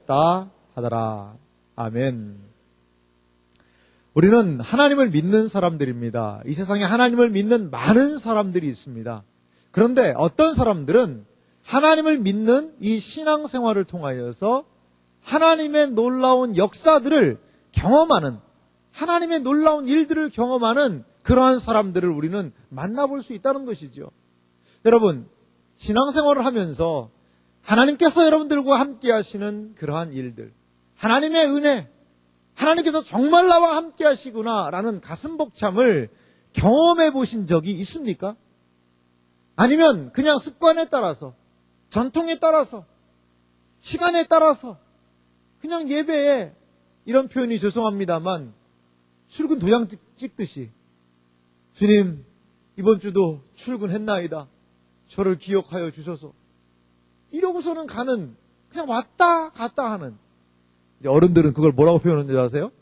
하였다 하더라. 아멘. 우리는 하나님을 믿는 사람들입니다. 이 세상에 하나님을 믿는 많은 사람들이 있습니다. 그런데 어떤 사람들은 하나님을 믿는 이 신앙생활을 통하여서 하나님의 놀라운 역사들을 경험하는, 하나님의 놀라운 일들을 경험하는 그러한 사람들을 우리는 만나볼 수 있다는 것이죠. 여러분, 신앙생활을 하면서 하나님께서 여러분들과 함께 하시는 그러한 일들, 하나님의 은혜, 하나님께서 정말 나와 함께 하시구나라는 가슴 벅참을 경험해 보신 적이 있습니까? 아니면 그냥 습관에 따라서, 전통에 따라서, 시간에 따라서 그냥 예배에, 이런 표현이 죄송합니다만 출근 도장 찍듯이 주님 이번 주도 출근했나이다, 저를 기억하여 주셔서, 이러고서는 가는, 그냥 왔다 갔다 하는. 이제 어른들은 그걸 뭐라고 표현하는 줄 아세요?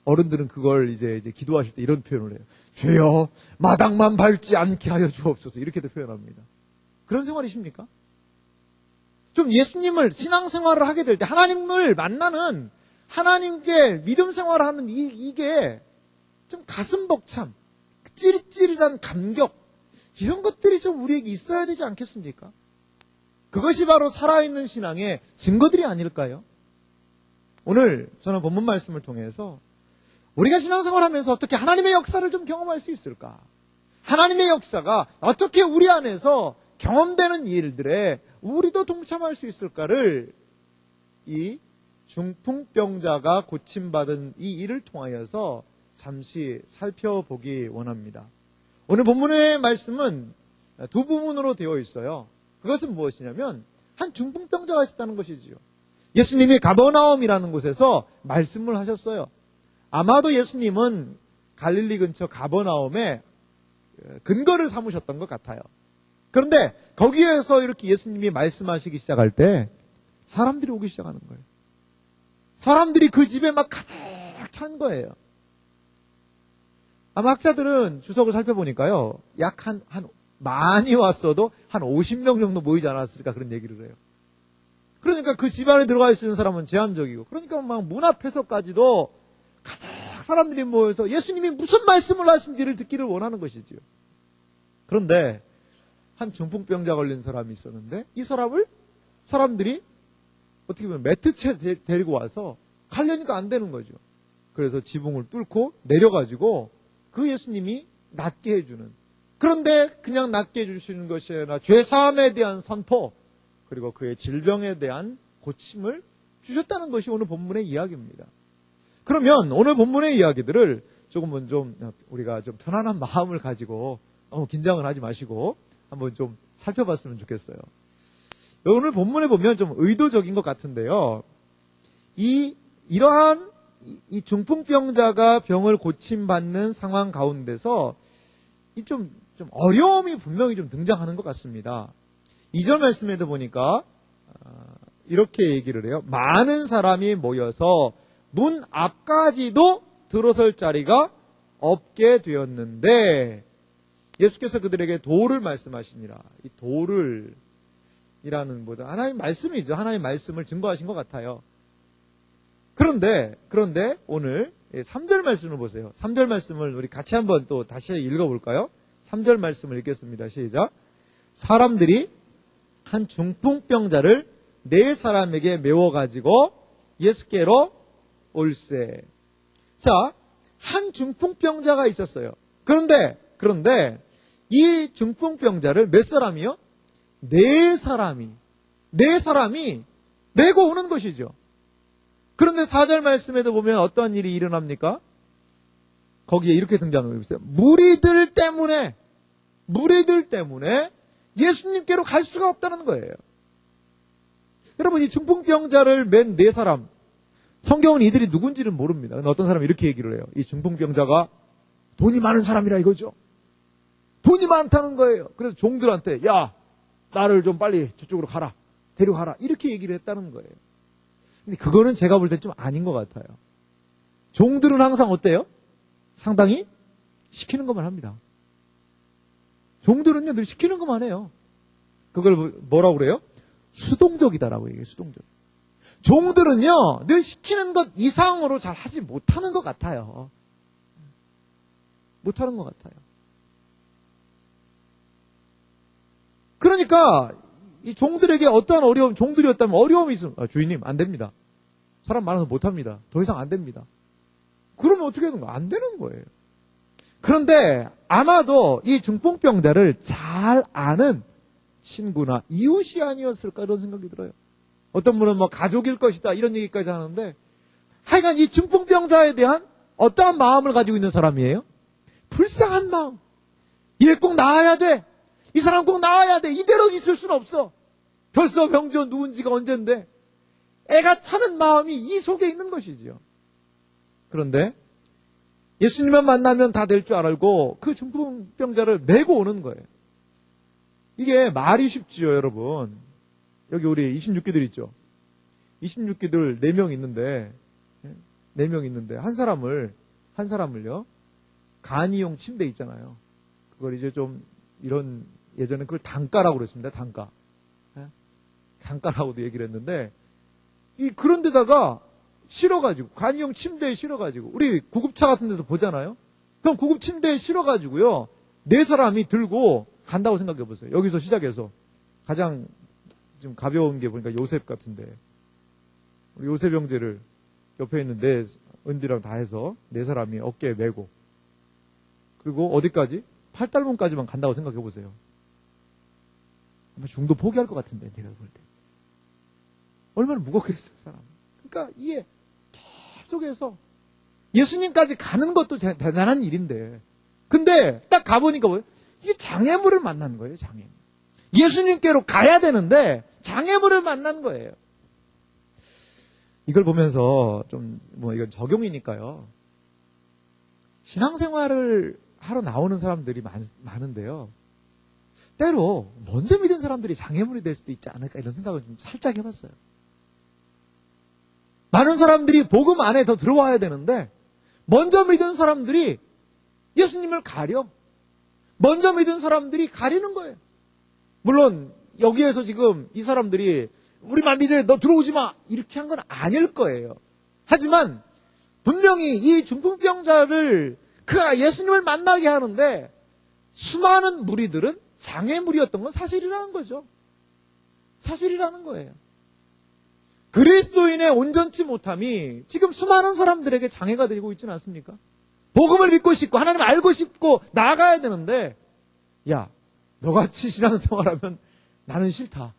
어른들은 그걸 이제 기도하실 때 이런 표현을 해요. 주여 마당만 밟지 않게 하여 주옵소서, 이렇게도 표현합니다. 그런 생활이십니까? 좀 예수님을, 신앙생활을 하게 될 때 하나님을 만나는, 하나님께 믿음 생활을 하는 이게 좀 가슴 벅참, 찌릿찌릿한 감격, 이런 것들이 좀 우리에게 있어야 되지 않겠습니까? 그것이 바로 살아있는 신앙의 증거들이 아닐까요? 오늘 저는 본문 말씀을 통해서 우리가 신앙생활하면서 어떻게 하나님의 역사를 좀 경험할 수 있을까? 하나님의 역사가 어떻게 우리 안에서 경험되는 일들에 우리도 동참할 수 있을까를 이 중풍병자가 고침받은 이 일을 통하여서 잠시 살펴보기 원합니다. 오늘 본문의 말씀은 두 부분으로 되어 있어요. 그것은 무엇이냐면 한 중풍병자가 있었다는 것이지요. 예수님이 가버나움이라는 곳에서 말씀을 하셨어요. 아마도 예수님은 갈릴리 근처 가버나움에 근거를 삼으셨던 것 같아요. 그런데 거기에서 이렇게 예수님이 말씀하시기 시작할 때 사람들이 오기 시작하는 거예요. 사람들이 그 집에 막 가득 찬 거예요. 아마 학자들은 주석을 살펴보니까요, 약 많이 왔어도 한 50명 정도 모이지 않았을까, 그런 얘기를 해요. 그러니까 그 집 안에 들어갈 수 있는 사람은 제한적이고, 그러니까 막 문 앞에서까지도 가득 사람들이 모여서 예수님이 무슨 말씀을 하신지를 듣기를 원하는 것이지요. 그런데 한 중풍병자 걸린 사람이 있었는데, 이 사람을 사람들이 어떻게 보면 매트채 데리고 와서 가려니까 안 되는 거죠. 그래서 지붕을 뚫고 내려가지고 그 예수님이 낫게 해주는, 그런데 그냥 낫게 해주시는 것이 아니라 죄사함에 대한 선포, 그리고 그의 질병에 대한 고침을 주셨다는 것이 오늘 본문의 이야기입니다. 그러면 오늘 본문의 이야기들을 조금은 좀 우리가 좀 편안한 마음을 가지고 너무 긴장을 하지 마시고 한번 좀 살펴봤으면 좋겠어요. 오늘 본문에 보면 좀 의도적인 것 같은데요. 이러한 중풍병자가 병을 고침받는 상황 가운데서 좀 어려움이 분명히 좀 등장하는 것 같습니다. 2절 말씀에도 보니까 이렇게 얘기를 해요. 많은 사람이 모여서 문 앞까지도 들어설 자리가 없게 되었는데 예수께서 그들에게 도를 말씀하시니라. 이 도를 이라는 보다 하나님 말씀이죠. 하나님 말씀을 증거하신 것 같아요. 그런데 오늘 3절 말씀을 보세요. 3절 말씀을 우리 같이 한번 또 다시 읽어볼까요? 3절 말씀을 읽겠습니다. 시작. 사람들이 한 중풍병자를 4사람에게 메워가지고 예수께로 올세. 자, 한 중풍병자가 있었어요. 그런데 이 중풍병자를 몇 사람이요? 4사람이 메고 오는 것이죠. 그런데 4절 말씀에도 보면 어떤 일이 일어납니까? 거기에 이렇게 등장하고 있어요. 무리들 때문에 예수님께로 갈 수가 없다는 거예요. 여러분, 이 중풍병자를 맨 4사람, 성경은 이들이 누군지는 모릅니다. 근데 어떤 사람이 이렇게 얘기를 해요. 이 중풍병자가 돈이 많은 사람이라 이거죠. 돈이 많다는 거예요. 그래서 종들한테 야, 나를 좀 빨리 저쪽으로 가라, 데려가라, 이렇게 얘기를 했다는 거예요. 근데 그거는 제가 볼 때 좀 아닌 것 같아요. 종들은 항상 어때요? 상당히 시키는 것만 합니다. 종들은요, 늘 시키는 것만 해요. 그걸 뭐라고 그래요? 수동적이다라고 얘기해요. 수동적. 종들은요, 늘 시키는 것 이상으로 잘 하지 못하는 것 같아요. 못하는 것 같아요. 그러니까 이 종들에게 어떠한 어려움, 종들이었다면 어려움이 있으면 주인님 안 됩니다. 사람 많아서 못합니다. 더 이상 안 됩니다. 그러면 어떻게 되는 거예요? 안 되는 거예요. 그런데 아마도 이 중풍병자를 잘 아는 친구나 이웃이 아니었을까 이런 생각이 들어요. 어떤 분은 뭐 가족일 것이다 이런 얘기까지 하는데 하여간 이 중풍병자에 대한 어떠한 마음을 가지고 있는 사람이에요? 불쌍한 마음. 얘 꼭 나아야 돼. 이 사람 꼭 나아야 돼. 이대로 있을 수는 없어. 벌써 병조 누운 지가 언젠데 애가 타는 마음이 이 속에 있는 것이지요. 그런데 예수님만 만나면 다 될 줄 알고 그 중풍병자를 메고 오는 거예요. 이게 말이 쉽지요, 여러분. 여기 우리 26기들 있죠. 26기들 4명 있는데, 4명 있는데, 한 사람을요, 간이용 침대 있잖아요. 그걸 이제 좀, 예전에 그걸 단가라고 그랬습니다, 단가. 단가라고도 얘기를 했는데, 그런 데다가 실어가지고, 간이용 침대에 실어가지고, 우리 구급차 같은 데도 보잖아요? 그럼 구급 침대에 실어가지고요, 4사람이 들고 간다고 생각해 보세요. 여기서 시작해서. 가장 좀 가벼운 게 보니까 요셉 같은데, 우리 요셉 형제를 옆에 있는 은디랑 다 해서 4사람이 어깨에 메고, 그리고 어디까지? 팔달문까지만 간다고 생각해 보세요. 아마 중도 포기할 것 같은데, 내가 볼 때. 얼마나 무겁겠어요, 사람. 그러니까 이게 계속해서 예수님까지 가는 것도 대단한 일인데, 근데 딱 가보니까 뭐예요? 이게 장애물을 만난 거예요, 장애물. 예수님께로 가야 되는데 장애물을 만난 거예요. 이걸 보면서 이건 적용이니까요. 신앙생활을 하러 나오는 사람들이 많은데요. 때로 먼저 믿은 사람들이 장애물이 될 수도 있지 않을까 이런 생각을 좀 살짝 해봤어요. 많은 사람들이 복음 안에 더 들어와야 되는데 먼저 믿은 사람들이 예수님을 가려. 먼저 믿은 사람들이 가리는 거예요. 물론 여기에서 지금 이 사람들이 우리만 믿어 너 들어오지 마 이렇게 한 건 아닐 거예요. 하지만 분명히 이 중풍병자를 그가 예수님을 만나게 하는데 수많은 무리들은 장애물이었던 건 사실이라는 거죠. 사실이라는 거예요. 그리스도인의 온전치 못함이 지금 수많은 사람들에게 장애가 되고 있지는 않습니까? 복음을 믿고 싶고 하나님 알고 싶고 나아가야 되는데 야, 너같이 신앙생활하면 나는 싫다.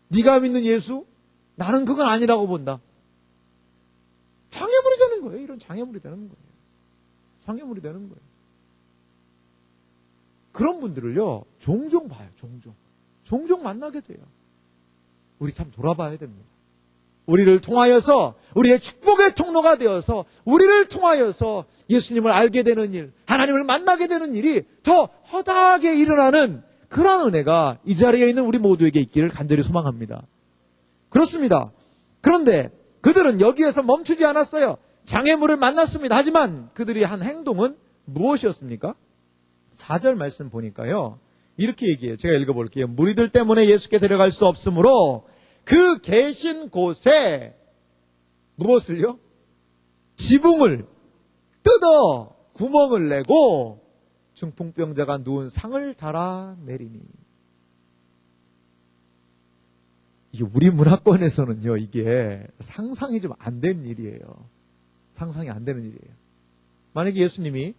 네가 믿는 예수? 나는 그건 아니라고 본다. 장애물이 되는 거예요. 이런 장애물이 되는 거예요. 장애물이 되는 거예요. 그런 분들을요, 종종 봐요. 종종 만나게 돼요. 우리 참 돌아봐야 됩니다. 우리를 통하여서 우리의 축복의 통로가 되어서 우리를 통하여서 예수님을 알게 되는 일, 하나님을 만나게 되는 일이 더 허다하게 일어나는 그런 은혜가 이 자리에 있는 우리 모두에게 있기를 간절히 소망합니다. 그렇습니다. 그런데 그들은 여기에서 멈추지 않았어요. 장애물을 만났습니다. 하지만 그들이 한 행동은 무엇이었습니까? 4절 말씀 보니까요. 이렇게 얘기해요. 제가 읽어볼게요. 무리들 때문에 예수께 데려갈 수 없으므로 그 계신 곳에 무엇을요? 지붕을 뜯어 구멍을 내고 중풍병자가 누운 상을 달아내리니. 이게 우리 문화권에서는요, 이게 상상이 좀 안 되는 일이에요. 상상이 안 되는 일이에요. 만약에 예수님이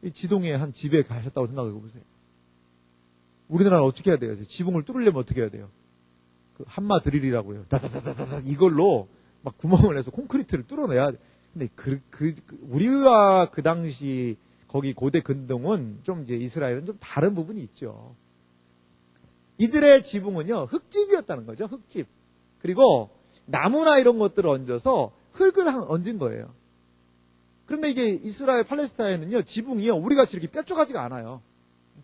이 지동의 한 집에 가셨다고 생각해 보세요. 우리나라는 어떻게 해야 돼요? 지붕을 뚫으려면 어떻게 해야 돼요? 그 한마 드릴이라고 해요. 다다다다다 이걸로 막 구멍을 내서 콘크리트를 뚫어내야 돼. 근데 우리와 그 당시 거기 고대 근동은 좀 이제 이스라엘은 좀 다른 부분이 있죠. 이들의 지붕은요, 흙집이었다는 거죠, 흙집. 그리고 나무나 이런 것들을 얹어서 흙을 얹은 거예요. 그런데 이게 이스라엘 팔레스타인은요, 지붕이요, 우리같이 이렇게 뾰족하지가 않아요.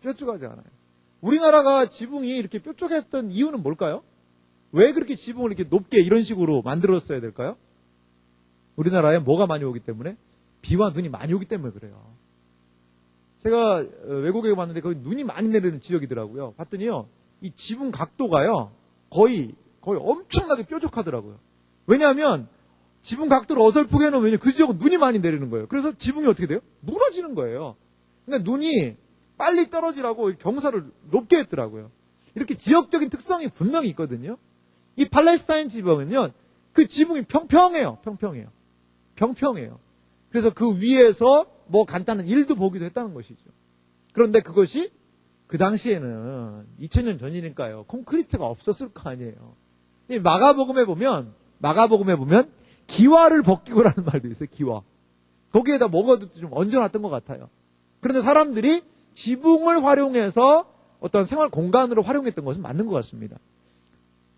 뾰족하지 않아요. 우리나라가 지붕이 이렇게 뾰족했던 이유는 뭘까요? 왜 그렇게 지붕을 이렇게 높게 이런 식으로 만들었어야 될까요? 우리나라에 뭐가 많이 오기 때문에? 비와 눈이 많이 오기 때문에 그래요. 제가 외국에 봤는데 거기 눈이 많이 내리는 지역이더라고요. 봤더니요, 이 지붕 각도가요, 거의 거의 엄청나게 뾰족하더라고요. 왜냐하면 지붕 각도를 어설프게 해놓으면 왜냐면 그 지역은 눈이 많이 내리는 거예요. 그래서 지붕이 어떻게 돼요? 무너지는 거예요. 그러니까 눈이 빨리 떨어지라고 경사를 높게 했더라고요. 이렇게 지역적인 특성이 분명히 있거든요. 이 팔레스타인 지붕은요, 그 지붕이 평평해요. 평평해요. 그래서 그 위에서 뭐 간단한 일도 보기도 했다는 것이죠. 그런데 그것이 그 당시에는 2000년 전이니까요. 콘크리트가 없었을 거 아니에요. 이 마가복음에 보면 기와를 벗기고라는 말도 있어요. 기와. 거기에다 먹어도 좀 얹어놨던 것 같아요. 그런데 사람들이 지붕을 활용해서 어떤 생활 공간으로 활용했던 것은 맞는 것 같습니다.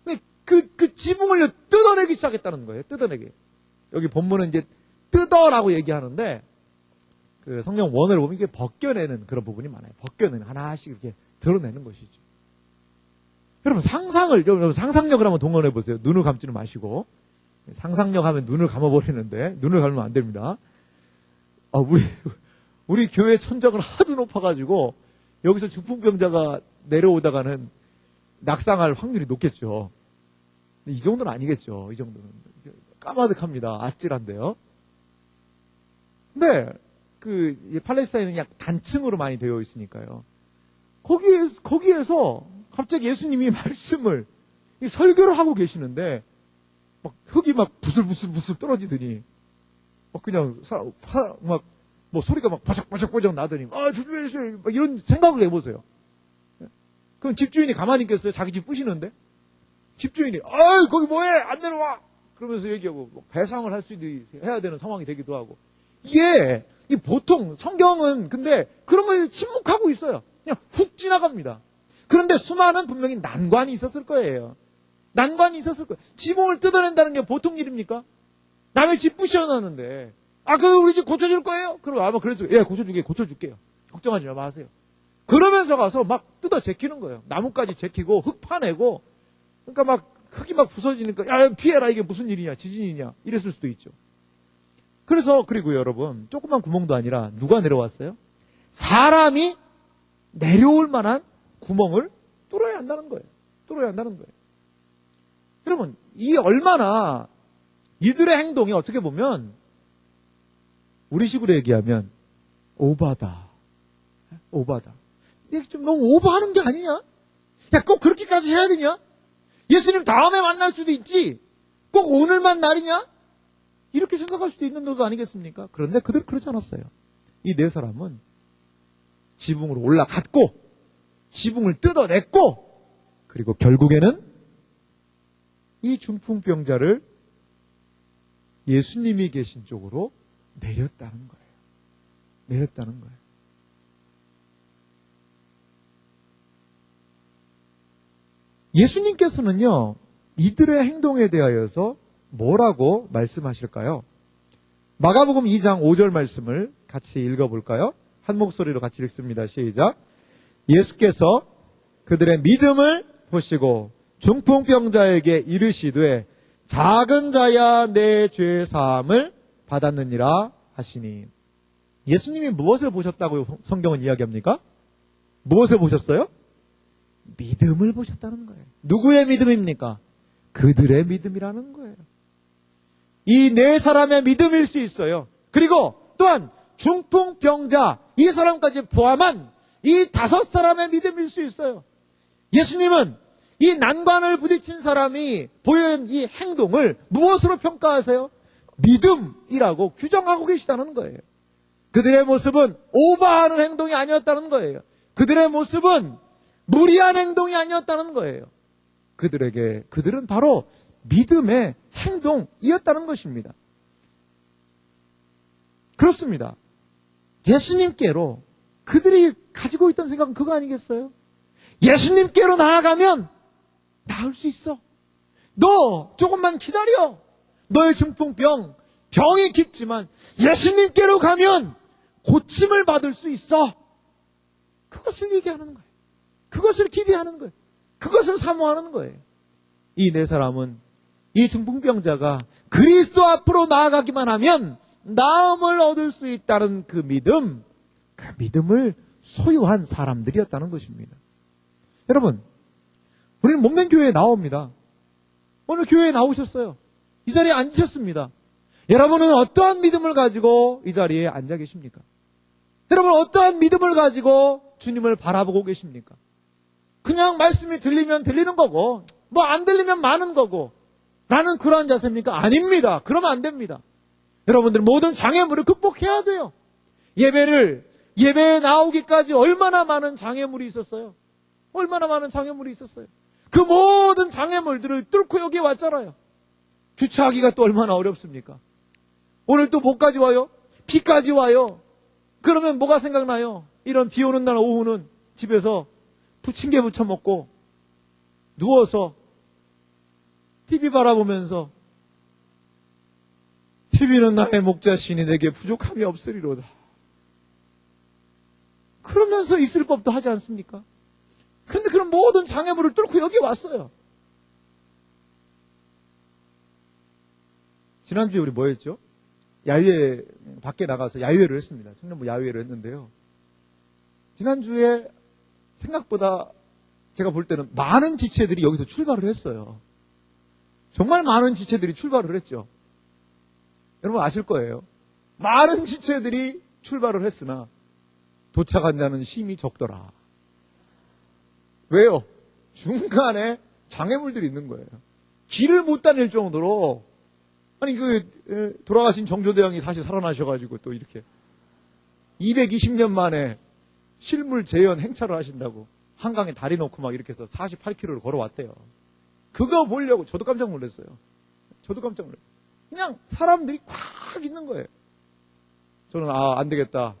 근데 그 지붕을 뜯어내기 시작했다는 거예요. 뜯어내기. 여기 본문은 이제 뜯어라고 얘기하는데 그 성경 원어를 보면 이게 벗겨내는 그런 부분이 많아요. 벗겨내는 하나씩 이렇게 드러내는 것이죠. 여러분 상상력을 한번 동원해 보세요. 눈을 감지는 마시고. 상상력 하면 눈을 감아버리는데 눈을 감으면 안 됩니다. 우리 교회 천장은 하도 높아가지고 여기서 중풍병자가 내려오다가는 낙상할 확률이 높겠죠. 이 정도는 아니겠죠. 이 정도는 까마득합니다. 아찔한데요. 근데 팔레스타인은 약 단층으로 많이 되어 있으니까요. 거기에서 갑자기 예수님이 말씀을 설교를 하고 계시는데 막 흙이 막 부슬부슬 떨어지더니 막 그냥 뭐 소리가 막 바삭바삭 나더니 조심해주세요 막 이런 생각을 해보세요. 그럼 집주인이 가만히 있겠어요? 자기 집 부시는데 집주인이 거기 뭐해 안 내려와 그러면서 얘기하고 배상을 할 수도 해야 되는 상황이 되기도 하고 이게 보통 성경은 근데 그런 걸 침묵하고 있어요. 그냥 훅 지나갑니다. 그런데 수많은 분명히 난관이 있었을 거예요. 지붕을 뜯어낸다는 게 보통 일입니까? 남의 집 부셔놨는데 우리 집 고쳐줄 거예요? 그럼 아마 그래서 고쳐줄게요. 걱정하지 마세요. 그러면서 가서 막 뜯어 제키는 거예요. 나무까지 제키고 흙 파내고 그러니까 막 흙이 막 부서지니까 야 피해라 이게 무슨 일이냐 지진이냐 이랬을 수도 있죠. 그리고 여러분 조그만 구멍도 아니라 누가 내려왔어요? 사람이 내려올 만한 구멍을 뚫어야 한다는 거예요. 여러분 얼마나 이들의 행동이 어떻게 보면 우리식으로 얘기하면 오바다. 이게 좀 너무 오버하는 게 아니냐? 꼭 그렇게까지 해야 되냐? 예수님 다음에 만날 수도 있지. 꼭 오늘만 날이냐? 이렇게 생각할 수도 있는 것도 아니겠습니까? 그런데 그들 그러지 않았어요. 이 네 사람은 지붕으로 올라갔고 지붕을 뜯어냈고 그리고 결국에는 이 중풍병자를 예수님이 계신 쪽으로 내렸다는 거예요. 예수님께서는요, 이들의 행동에 대하여서 뭐라고 말씀하실까요? 마가복음 2장 5절 말씀을 같이 읽어볼까요? 한 목소리로 같이 읽습니다. 시작. 예수께서 그들의 믿음을 보시고 중풍병자에게 이르시되 작은 자야 내 죄 사함을 받았느니라 하시니. 예수님이 무엇을 보셨다고 성경은 이야기합니까? 무엇을 보셨어요? 믿음을 보셨다는 거예요. 누구의 믿음입니까? 그들의 믿음이라는 거예요. 이 네 사람의 믿음일 수 있어요. 그리고 또한 중풍병자 이 사람까지 포함한 이 5사람의 믿음일 수 있어요. 예수님은 이 난관을 부딪힌 사람이 보여준 이 행동을 무엇으로 평가하세요? 믿음이라고 규정하고 계시다는 거예요. 그들의 모습은 오버하는 행동이 아니었다는 거예요. 그들의 모습은 무리한 행동이 아니었다는 거예요. 그들은 바로 믿음의 행동이었다는 것입니다. 그렇습니다. 예수님께로 그들이 가지고 있던 생각은 그거 아니겠어요? 예수님께로 나아가면 나을 수 있어. 너 조금만 기다려. 너의 중풍병, 병이 깊지만 예수님께로 가면 고침을 받을 수 있어. 그것을 얘기하는 거예요. 그것을 기대하는 거예요. 그것을 사모하는 거예요. 이 네 사람은 이 중풍병자가 그리스도 앞으로 나아가기만 하면 나음을 얻을 수 있다는 그 믿음을 소유한 사람들이었다는 것입니다. 여러분, 우리는 몸된 교회에 나옵니다. 오늘 교회에 나오셨어요. 이 자리에 앉으셨습니다. 여러분은 어떠한 믿음을 가지고 이 자리에 앉아 계십니까? 여러분 어떠한 믿음을 가지고 주님을 바라보고 계십니까? 그냥 말씀이 들리면 들리는 거고 뭐 안 들리면 마는 거고 나는 그러한 자세입니까? 아닙니다. 그러면 안 됩니다. 여러분들 모든 장애물을 극복해야 돼요. 예배에 나오기까지 얼마나 많은 장애물이 있었어요. 얼마나 많은 장애물이 있었어요. 그 모든 장애물들을 뚫고 여기 왔잖아요. 주차하기가 또 얼마나 어렵습니까? 오늘 또 뭐까지 와요? 비까지 와요. 그러면 뭐가 생각나요? 이런 비 오는 날 오후는 집에서 부침개 부쳐 먹고 누워서 TV 바라보면서 TV는 나의 목자시니 내게 부족함이 없으리로다. 그러면서 있을 법도 하지 않습니까? 그런데 그런 모든 장애물을 뚫고 여기 왔어요. 지난주에 우리 뭐 했죠? 야유회, 밖에 나가서 야유회를 했습니다. 청년부 야유회를 했는데요. 지난주에 생각보다 제가 볼 때는 많은 지체들이 여기서 출발을 했어요. 정말 많은 지체들이 출발을 했죠. 여러분 아실 거예요. 많은 지체들이 출발을 했으나 도착한 자는 심히 적더라. 왜요? 중간에 장애물들이 있는 거예요. 길을 못 다닐 정도로 아니 돌아가신 정조대왕이 다시 살아나셔가지고 또 이렇게 220년 만에 실물 재현 행차를 하신다고 한강에 다리 놓고 막 이렇게 해서 48km를 걸어왔대요. 그거 보려고 저도 깜짝 놀랐어요. 저도 깜짝 놀랐어요. 그냥 사람들이 꽉 있는 거예요. 저는 안 되겠다.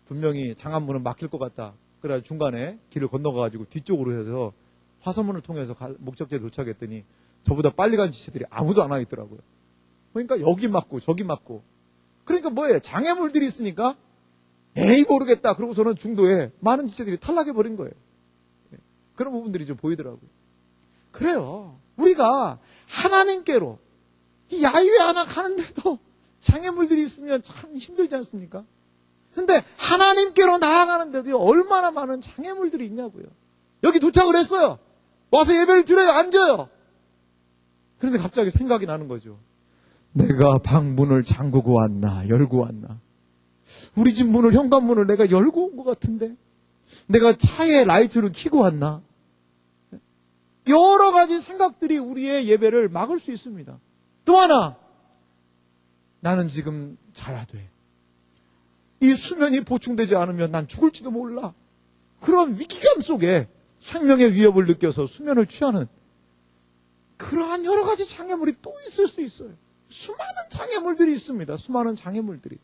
분명히 장안문은 막힐 것 같다. 그래서 중간에 길을 건너가가지고 뒤쪽으로 해서 화서문을 통해서 목적지에 도착했더니 저보다 빨리 간 지체들이 아무도 안 와 있더라고요. 그러니까 여기 맞고 저기 맞고. 그러니까 뭐예요? 장애물들이 있으니까 에이 모르겠다. 그러고서는 중도에 많은 지체들이 탈락해버린 거예요. 그런 부분들이 좀 보이더라고요. 그래요. 우리가 하나님께로 이 야유회 하나 가는데도 장애물들이 있으면 참 힘들지 않습니까? 근데 하나님께로 나아가는데도 얼마나 많은 장애물들이 있냐고요. 여기 도착을 했어요. 와서 예배를 드려요. 앉아요. 그런데 갑자기 생각이 나는 거죠. 내가 방문을 잠그고 왔나 열고 왔나. 우리 집 문을 현관문을 내가 열고 온 것 같은데 내가 차에 라이트를 켜고 왔나. 여러 가지 생각들이 우리의 예배를 막을 수 있습니다. 또 하나, 나는 지금 자야 돼. 이 수면이 보충되지 않으면 난 죽을지도 몰라. 그런 위기감 속에 생명의 위협을 느껴서 수면을 취하는 그러한 여러 가지 장애물이 또 있을 수 있어요. 수많은 장애물들이 있습니다. 수많은 장애물들이.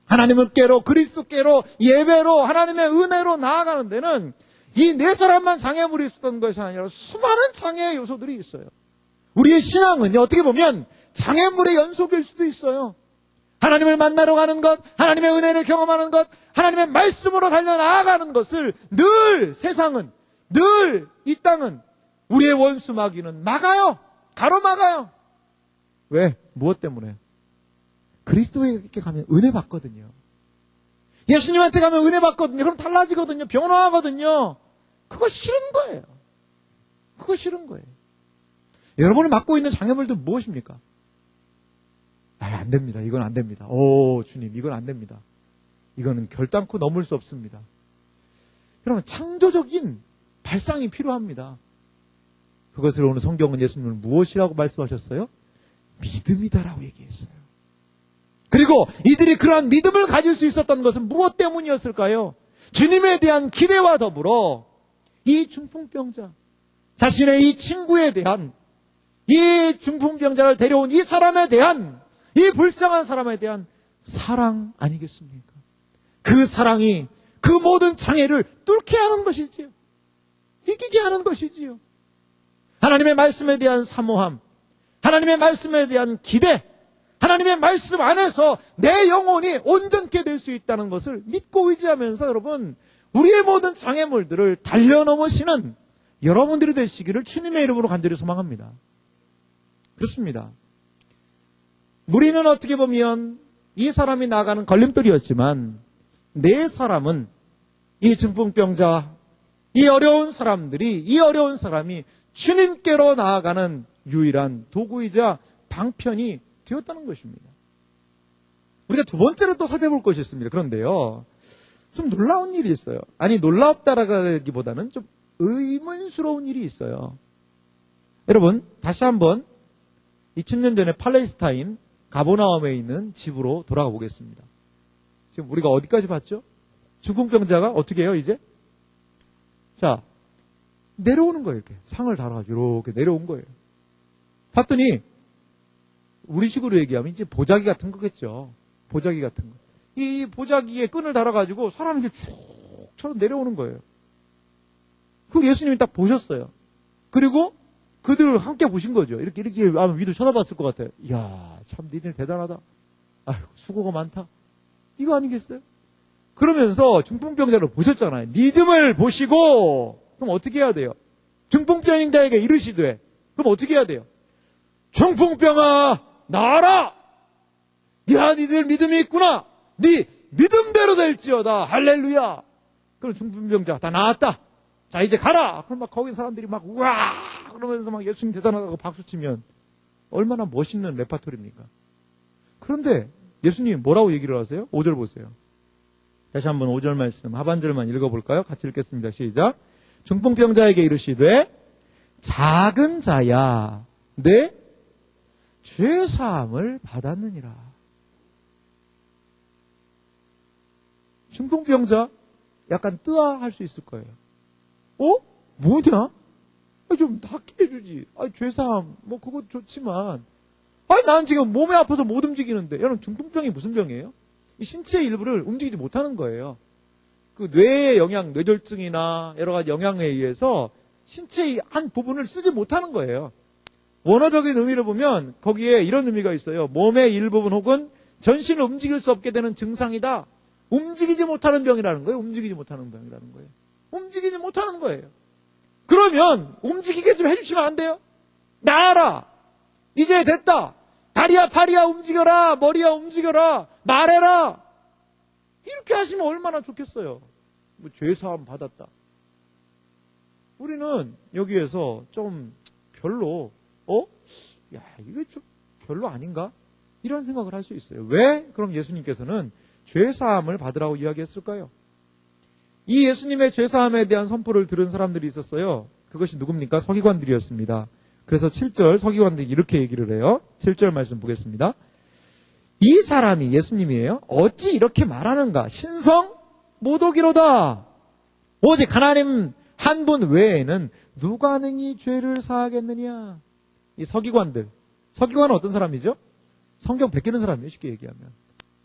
하나님을 깨로, 그리스도께로, 예배로, 하나님의 은혜로 나아가는 데는 이 네 사람만 장애물이 있었던 것이 아니라 수많은 장애의 요소들이 있어요. 우리의 신앙은 어떻게 보면 장애물의 연속일 수도 있어요. 하나님을 만나러 가는 것, 하나님의 은혜를 경험하는 것, 하나님의 말씀으로 달려나가는 것을 늘 세상은, 늘 이 땅은 우리의 원수 마귀는 막아요. 가로막아요. 왜? 무엇 때문에? 그리스도에게 가면 은혜 받거든요. 예수님한테 가면 은혜 받거든요. 그럼 달라지거든요. 변화하거든요. 그거 싫은 거예요. 그거 싫은 거예요. 여러분을 막고 있는 장애물들 무엇입니까? 안 됩니다. 이건 안 됩니다. 주님, 이건 안 됩니다. 이거는 결단코 넘을 수 없습니다. 여러분, 창조적인 발상이 필요합니다. 그것을 오늘 성경은 예수님은 무엇이라고 말씀하셨어요? 믿음이다라고 얘기했어요. 그리고 이들이 그러한 믿음을 가질 수 있었던 것은 무엇 때문이었을까요? 주님에 대한 기대와 더불어 이 중풍병자, 자신의 이 친구에 대한, 이 중풍병자를 데려온 이 사람에 대한, 이 불쌍한 사람에 대한 사랑 아니겠습니까? 그 사랑이 그 모든 장애를 뚫게 하는 것이지요. 이기게 하는 것이지요. 하나님의 말씀에 대한 사모함, 하나님의 말씀에 대한 기대, 하나님의 말씀 안에서 내 영혼이 온전케 될 수 있다는 것을 믿고 의지하면서 여러분, 우리의 모든 장애물들을 달려넘으시는 여러분들이 되시기를 주님의 이름으로 간절히 소망합니다. 그렇습니다. 우리는 어떻게 보면 이 사람이 나가는 걸림돌이었지만 네 사람은 이 중풍병자, 이 어려운 사람이 주님께로 나아가는 유일한 도구이자 방편이 되었다는 것입니다. 우리가 두 번째로 또 살펴볼 것이 있습니다. 그런데요, 좀 놀라운 일이 있어요. 아니, 놀랍다라기보다는 좀 의문스러운 일이 있어요. 여러분, 다시 한번 2000년 전에 팔레스타인 가버나움에 있는 집으로 돌아가 보겠습니다. 지금 우리가 어디까지 봤죠? 중풍병자가 어떻게 해요, 이제? 자, 내려오는 거예요, 이렇게. 상을 달아가지고 이렇게 내려온 거예요. 봤더니, 우리식으로 얘기하면 이제 보자기 같은 거겠죠. 보자기 같은 거. 이 보자기에 끈을 달아가지고 사람이 이렇게 쭉 쳐서 내려오는 거예요. 그걸 예수님이 딱 보셨어요. 그리고 그들을 함께 보신 거죠. 이렇게 아마 위로 쳐다봤을 것 같아요. 이야, 참 니들 대단하다. 아이고, 수고가 많다. 이거 아니겠어요? 그러면서 중풍병자를 보셨잖아요. 믿음을 보시고, 그럼 어떻게 해야 돼요? 중풍병자에게 이르시되, 그럼 어떻게 해야 돼요? 중풍병아, 나아라! 야, 니들 믿음이 있구나! 네 믿음대로 될지어다! 할렐루야! 그럼 중풍병자 다 나았다! 자, 이제 가라! 그럼 막 거기 사람들이 막, 우와! 그러면서 막 예수님 대단하다고 박수치면 얼마나 멋있는 레파토리입니까? 그런데 예수님이 뭐라고 얘기를 하세요? 5절 보세요. 다시 한번 5절 말씀 하반절만 읽어볼까요? 같이 읽겠습니다. 시작. 중풍병자에게 이르시되 작은 자야 내 죄사함을 받았느니라. 중풍병자 약간 뜨아할 수 있을 거예요. 뭐냐? 좀 낫게 해주지. 죄사함 뭐 그거 좋지만 난 지금 몸이 아파서 못 움직이는데. 여러분, 중풍병이 무슨 병이에요? 이 신체의 일부를 움직이지 못하는 거예요. 그 뇌의 영향, 뇌졸중이나 여러 가지 영향에 의해서 신체의 한 부분을 쓰지 못하는 거예요. 원어적인 의미를 보면 거기에 이런 의미가 있어요. 몸의 일부분 혹은 전신을 움직일 수 없게 되는 증상이다. 움직이지 못하는 병이라는 거예요. 움직이지 못하는 병이라는 거예요. 움직이지 못하는 거예요. 그러면 움직이게 좀 해주시면 안 돼요? 나아라. 이제 됐다. 다리야 팔이야 움직여라. 머리야 움직여라. 말해라. 이렇게 하시면 얼마나 좋겠어요. 뭐 죄사함 받았다. 우리는 여기에서 좀 별로 이게 좀 별로 아닌가? 이런 생각을 할 수 있어요. 왜 그럼 예수님께서는 죄사함을 받으라고 이야기했을까요? 이 예수님의 죄사함에 대한 선포를 들은 사람들이 있었어요. 그것이 누굽니까? 서기관들이었습니다. 그래서 7절 서기관들이 이렇게 얘기를 해요. 7절 말씀 보겠습니다. 이 사람이 예수님이에요. 어찌 이렇게 말하는가? 신성 모독이로다. 오직 하나님 한 분 외에는 누가 능히 죄를 사하겠느냐. 이 서기관은 어떤 사람이죠? 성경 베끼는 사람이에요. 쉽게 얘기하면.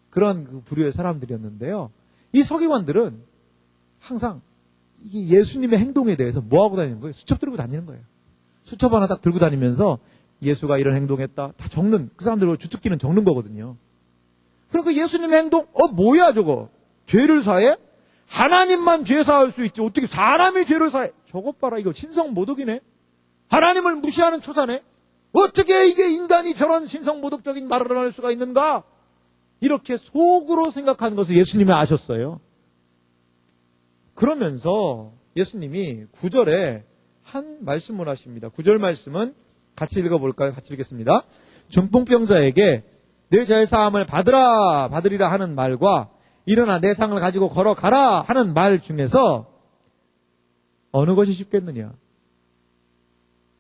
그런 그 부류의 사람들이었는데요. 이 서기관들은 항상 이 예수님의 행동에 대해서 뭐하고 다니는 거예요? 수첩 들고 다니는 거예요. 수첩 하나 딱 들고 다니면서 예수가 이런 행동했다. 다 적는, 그 사람들 주특기는 적는 거거든요. 그러니까 예수님의 행동, 뭐야 저거? 죄를 사해? 하나님만 죄 사할 수 있지. 어떻게 사람이 죄를 사해? 저것 봐라. 이거 신성모독이네. 하나님을 무시하는 초사네. 어떻게 이게 인간이 저런 신성모독적인 말을 할 수가 있는가? 이렇게 속으로 생각하는 것을 예수님이 아셨어요. 그러면서 예수님이 9절에 한 말씀을 하십니다. 9절 말씀은 같이 읽어볼까요? 같이 읽겠습니다. 중풍병자에게 내 죄사함을 받으리라 하는 말과 일어나 내 상을 가지고 걸어가라 하는 말 중에서 어느 것이 쉽겠느냐?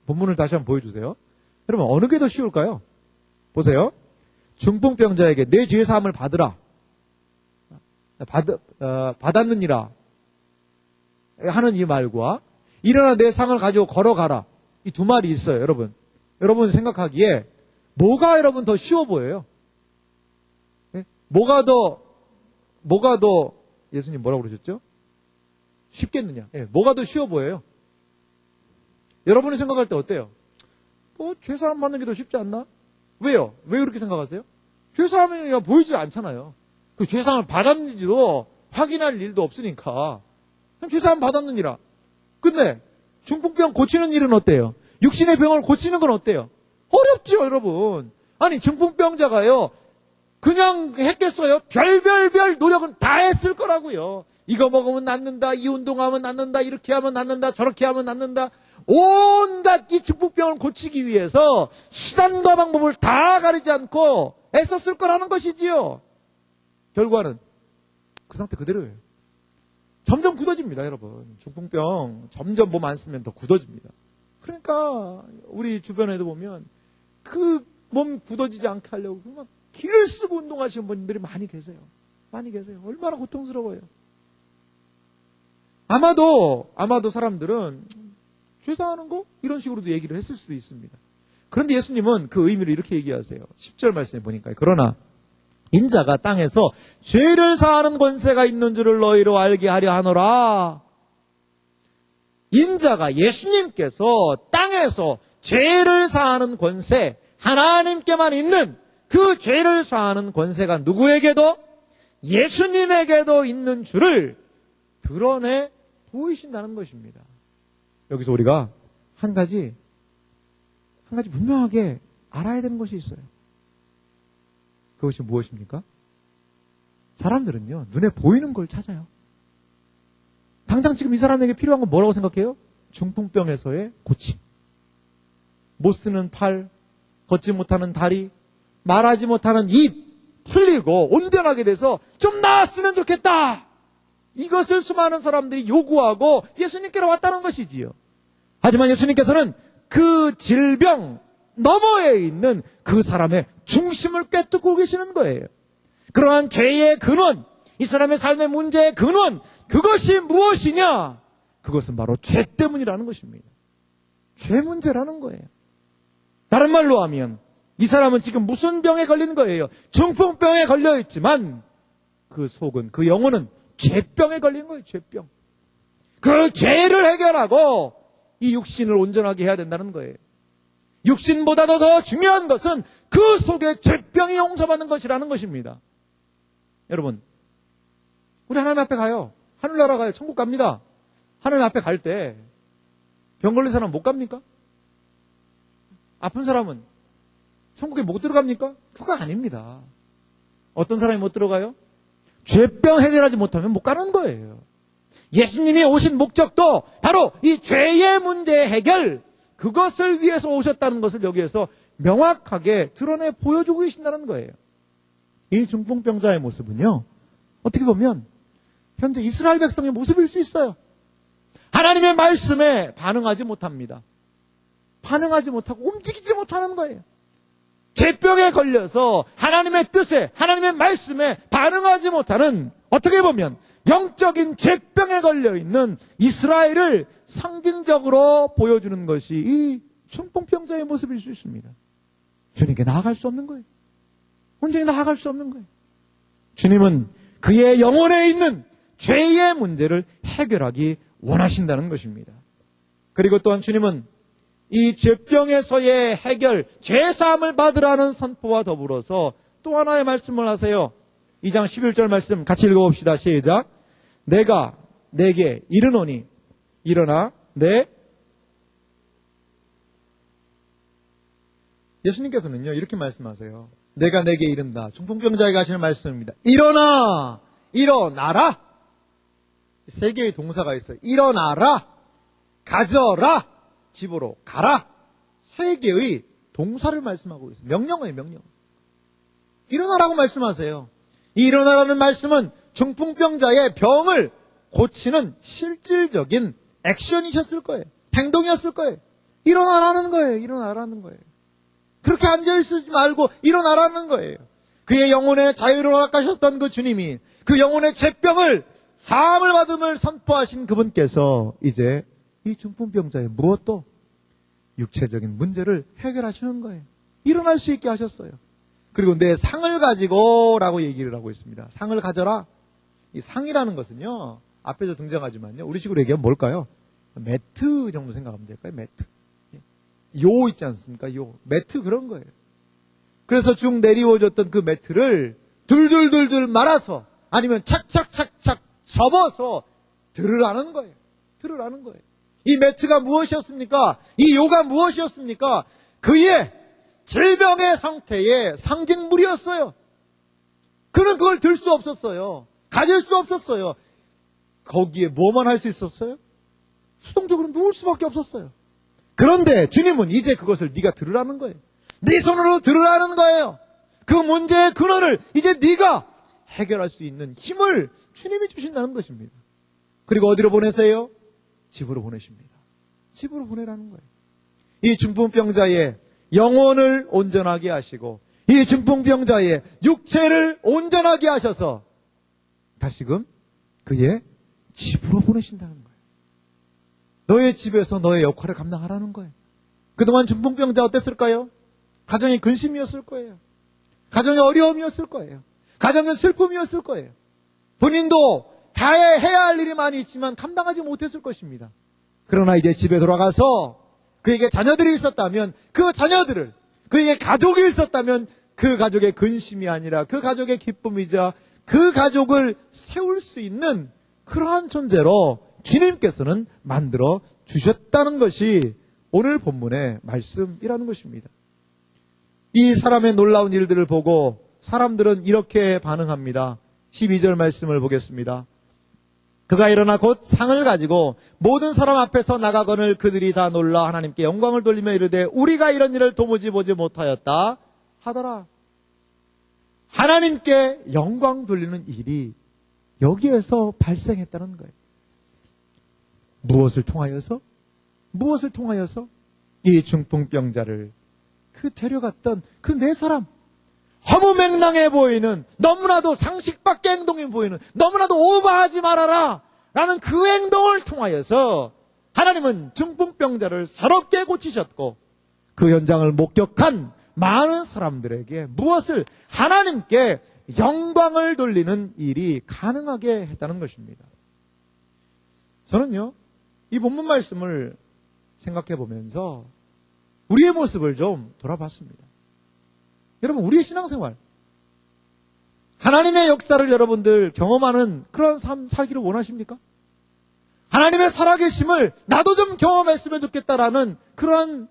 본문을 다시 한번 보여주세요. 여러분, 어느 게 더 쉬울까요? 보세요. 중풍병자에게 내 죄사함을 받으라. 받았느니라 하는 이 말과 일어나 내 상을 가지고 걸어가라. 이 두 말이 있어요, 여러분. 여러분 생각하기에 뭐가 여러분 더 쉬워 보여요? 네? 뭐가 더 예수님 뭐라고 그러셨죠? 쉽겠느냐? 네, 뭐가 더 쉬워 보여요? 여러분이 생각할 때 어때요? 죄사함 받는 게 더 쉽지 않나? 왜요? 왜 그렇게 생각하세요? 죄사함이 보이지 않잖아요. 그 죄사함을 받았는지도 확인할 일도 없으니까. 그럼 죄사함 받았느니라. 근데 중풍병 고치는 일은 어때요? 육신의 병을 고치는 건 어때요? 어렵죠, 여러분. 아니, 중풍병자가요, 그냥 했겠어요? 별별별 노력은 다 했을 거라고요. 이거 먹으면 낫는다, 이 운동하면 낫는다, 이렇게 하면 낫는다, 저렇게 하면 낫는다. 온갖 이 중풍병을 고치기 위해서 수단과 방법을 다 가리지 않고 애썼을 거라는 것이지요. 결과는 그 상태 그대로예요. 점점 굳어집니다, 여러분. 중풍병 점점 몸 안 쓰면 더 굳어집니다. 그러니까 우리 주변에도 보면 그 몸 굳어지지 않게 하려고 막 기를 쓰고 운동하시는 분들이 많이 계세요. 많이 계세요. 얼마나 고통스러워요. 아마도 사람들은 죄송하는 거? 이런 식으로도 얘기를 했을 수도 있습니다. 그런데 예수님은 그 의미를 이렇게 얘기하세요. 10절 말씀에 보니까 그러나 인자가 땅에서 죄를 사하는 권세가 있는 줄을 너희로 알게 하려 하노라. 인자가 예수님께서 땅에서 죄를 사하는 권세, 하나님께만 있는 그 죄를 사하는 권세가 누구에게도 예수님에게도 있는 줄을 드러내 보이신다는 것입니다. 여기서 우리가 한 가지 분명하게 알아야 되는 것이 있어요. 그것이 무엇입니까? 사람들은요, 눈에 보이는 걸 찾아요. 당장 지금 이 사람에게 필요한 건 뭐라고 생각해요? 중풍병에서의 고침. 못 쓰는 팔, 걷지 못하는 다리, 말하지 못하는 입, 풀리고 온전하게 돼서 좀 나았으면 좋겠다. 이것을 수많은 사람들이 요구하고 예수님께로 왔다는 것이지요. 하지만 예수님께서는 그 질병 너머에 있는 그 사람의 중심을 꿰뚫고 계시는 거예요. 그러한 죄의 근원, 이 사람의 삶의 문제의 근원, 그것이 무엇이냐? 그것은 바로 죄 때문이라는 것입니다. 죄 문제라는 거예요. 다른 말로 하면 이 사람은 지금 무슨 병에 걸린 거예요? 중풍병에 걸려 있지만 그 속은, 그 영혼은 죄병에 걸린 거예요. 죄병. 그 죄를 해결하고 이 육신을 온전하게 해야 된다는 거예요. 육신보다도 더 중요한 것은 그 속에 죄병이 용서받는 것이라는 것입니다. 여러분, 우리 하나님 앞에 가요. 하늘나라 가요. 천국 갑니다. 하나님 앞에 갈 때 병 걸린 사람 못 갑니까? 아픈 사람은 천국에 못 들어갑니까? 그거 아닙니다. 어떤 사람이 못 들어가요? 죄병 해결하지 못하면 못 가는 거예요. 예수님이 오신 목적도 바로 이 죄의 문제 해결, 그것을 위해서 오셨다는 것을 여기에서 명확하게 드러내 보여주고 계신다는 거예요. 이 중풍병자의 모습은요, 어떻게 보면 현재 이스라엘 백성의 모습일 수 있어요. 하나님의 말씀에 반응하지 못합니다. 반응하지 못하고 움직이지 못하는 거예요. 죄병에 걸려서 하나님의 뜻에, 하나님의 말씀에 반응하지 못하는, 어떻게 보면 영적인 죄병에 걸려있는 이스라엘을 상징적으로 보여주는 것이 이 중풍병자의 모습일 수 있습니다. 주님께 나아갈 수 없는 거예요. 온전히 나아갈 수 없는 거예요. 주님은 그의 영혼에 있는 죄의 문제를 해결하기 원하신다는 것입니다. 그리고 또한 주님은 이 죄병에서의 해결, 죄사함을 받으라는 선포와 더불어서 또 하나의 말씀을 하세요. 2장 11절 말씀 같이 읽어봅시다. 시작. 내가 내게 이르노니 일어나 예수님께서는요 이렇게 말씀하세요. 내가 내게 이른다. 중풍병자에게 하시는 말씀입니다. 일어나라. 세 개의 동사가 있어요. 일어나라, 가져라, 집으로 가라. 세 개의 동사를 말씀하고 있어요. 명령어예요, 명령. 일어나라고 말씀하세요. 이 일어나라는 말씀은 중풍병자의 병을 고치는 실질적인 액션이셨을 거예요. 행동이었을 거예요. 일어나라는 거예요. 일어나라는 거예요. 그렇게 앉아있지 말고 일어나라는 거예요. 그의 영혼의 자유를 허락하셨던 그 주님이 그 영혼의 죄병을 사함을 받음을 선포하신 그분께서 이제 이 중풍병자의 무엇도 육체적인 문제를 해결하시는 거예요. 일어날 수 있게 하셨어요. 그리고 내 상을 가지고 라고 얘기를 하고 있습니다. 상을 가져라. 이 상이라는 것은요, 앞에서 등장하지만요, 우리식으로 얘기하면 뭘까요? 매트 정도 생각하면 될까요? 매트. 요 있지 않습니까? 요. 매트 그런 거예요. 그래서 쭉 내리워졌던 그 매트를 둘둘둘둘 말아서 아니면 착착착착 접어서 들으라는 거예요. 들으라는 거예요. 이 매트가 무엇이었습니까? 이 요가 무엇이었습니까? 그의 질병의 상태의 상징물이었어요. 그는 그걸 들 수 없었어요. 가질 수 없었어요. 거기에 뭐만 할 수 있었어요? 수동적으로 누울 수밖에 없었어요. 그런데 주님은 이제 그것을 네가 들으라는 거예요. 네 손으로 들으라는 거예요. 그 문제의 근원을 이제 네가 해결할 수 있는 힘을 주님이 주신다는 것입니다. 그리고 어디로 보내세요? 집으로 보내십니다. 집으로 보내라는 거예요. 이 중풍병자의 영혼을 온전하게 하시고 이 중풍병자의 육체를 온전하게 하셔서 다시금 그의 집으로 보내신다는 거예요. 너의 집에서 너의 역할을 감당하라는 거예요. 그동안 중풍병자 어땠을까요? 가정의 근심이었을 거예요. 가정의 어려움이었을 거예요. 가정의 슬픔이었을 거예요. 본인도 해야 할 일이 많이 있지만 감당하지 못했을 것입니다. 그러나 이제 집에 돌아가서 그에게 자녀들이 있었다면 그 자녀들을, 그에게 가족이 있었다면 그 가족의 근심이 아니라 그 가족의 기쁨이자 그 가족을 세울 수 있는 그러한 존재로 주님께서는 만들어 주셨다는 것이 오늘 본문의 말씀이라는 것입니다. 이 사람의 놀라운 일들을 보고 사람들은 이렇게 반응합니다. 12절 말씀을 보겠습니다. 그가 일어나 곧 상을 가지고 모든 사람 앞에서 나가거늘 그들이 다 놀라 하나님께 영광을 돌리며 이르되 우리가 이런 일을 도무지 보지 못하였다 하더라. 하나님께 영광 돌리는 일이 여기에서 발생했다는 거예요. 무엇을 통하여서 이 중풍병자를 그 데려갔던 그 네 사람, 허무맹랑해 보이는, 너무나도 상식 밖의 행동이 보이는, 너무나도 오버하지 말아라 라는 그 행동을 통하여서 하나님은 중풍병자를 새롭게 고치셨고 그 현장을 목격한 많은 사람들에게 무엇을? 하나님께 영광을 돌리는 일이 가능하게 했다는 것입니다. 저는요, 이 본문 말씀을 생각해 보면서 우리의 모습을 좀 돌아봤습니다. 여러분, 우리의 신앙생활, 하나님의 역사를 여러분들 경험하는 그런 삶 살기를 원하십니까? 하나님의 살아계심을 나도 좀 경험했으면 좋겠다라는 그런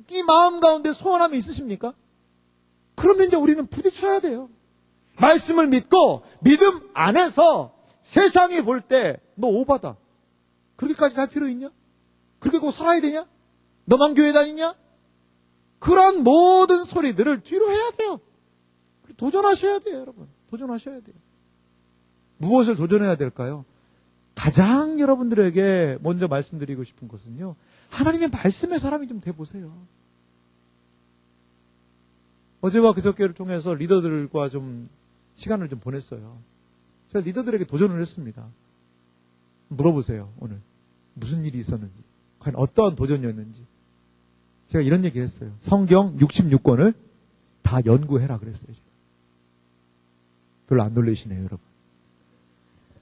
이 마음 가운데 소원함이 있으십니까? 그러면 이제 우리는 부딪혀야 돼요. 말씀을 믿고 믿음 안에서 세상이 볼 때 너 오바다. 그렇게까지 살 필요 있냐? 그렇게 꼭 살아야 되냐? 너만 교회 다니냐? 그런 모든 소리들을 뒤로 해야 돼요. 도전하셔야 돼요, 여러분. 도전하셔야 돼요. 무엇을 도전해야 될까요? 가장 여러분들에게 먼저 말씀드리고 싶은 것은요, 하나님의 말씀의 사람이 좀 돼보세요. 어제와 그저께를 통해서 리더들과 좀 시간을 좀 보냈어요. 제가 리더들에게 도전을 했습니다. 물어보세요, 오늘. 무슨 일이 있었는지, 과연 어떠한 도전이었는지. 제가 이런 얘기 했어요. 성경 66권을 다 연구해라 그랬어요. 제가. 별로 안 놀라시네요, 여러분.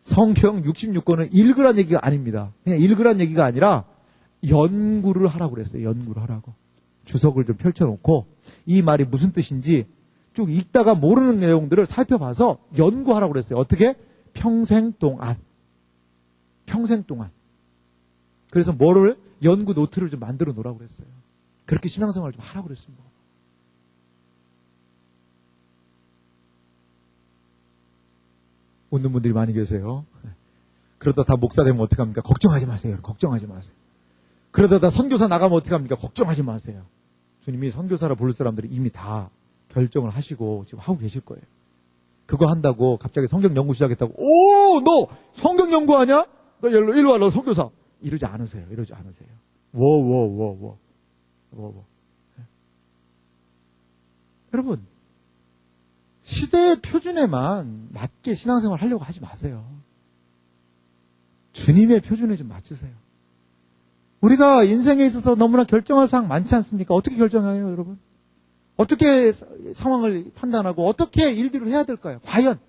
성경 66권은 읽으란 얘기가 아닙니다. 그냥 읽으란 얘기가 아니라 연구를 하라고 그랬어요. 연구를 하라고. 주석을 좀 펼쳐놓고 이 말이 무슨 뜻인지 쭉 읽다가 모르는 내용들을 살펴봐서 연구하라고 그랬어요. 어떻게? 평생 동안. 그래서 뭐를? 연구 노트를 좀 만들어 놓으라고 그랬어요. 그렇게 신앙생활을 좀 하라고 그랬습니다. 웃는 분들이 많이 계세요. 그러다 다 목사 되면 어떡합니까? 걱정하지 마세요. 걱정하지 마세요. 그러다 다 선교사 나가면 어떡합니까? 걱정하지 마세요. 주님이 선교사라 부를 사람들이 이미 다 결정을 하시고 지금 하고 계실 거예요. 그거 한다고 갑자기 성경 연구 시작했다고 오! 너 성경 연구하냐? 너 일로 와, 너 선교사. 이러지 않으세요. 워. 여러분, 시대의 표준에만 맞게 신앙생활 하려고 하지 마세요. 주님의 표준에 좀 맞추세요. 우리가 인생에 있어서 너무나 결정할 사항 많지 않습니까? 어떻게 결정해요, 여러분? 어떻게 상황을 판단하고 어떻게 일들을 해야 될까요? 과연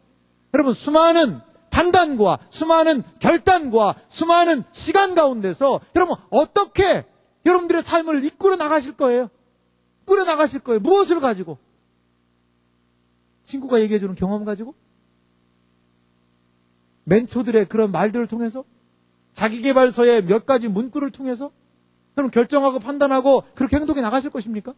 여러분, 수많은 판단과 수많은 결단과 수많은 시간 가운데서 여러분 어떻게 여러분들의 삶을 이끌어 나가실 거예요? 무엇을 가지고? 친구가 얘기해주는 경험 가지고? 멘토들의 그런 말들을 통해서? 자기계발서의 몇 가지 문구를 통해서? 그럼 결정하고 판단하고 그렇게 행동해 나가실 것입니까?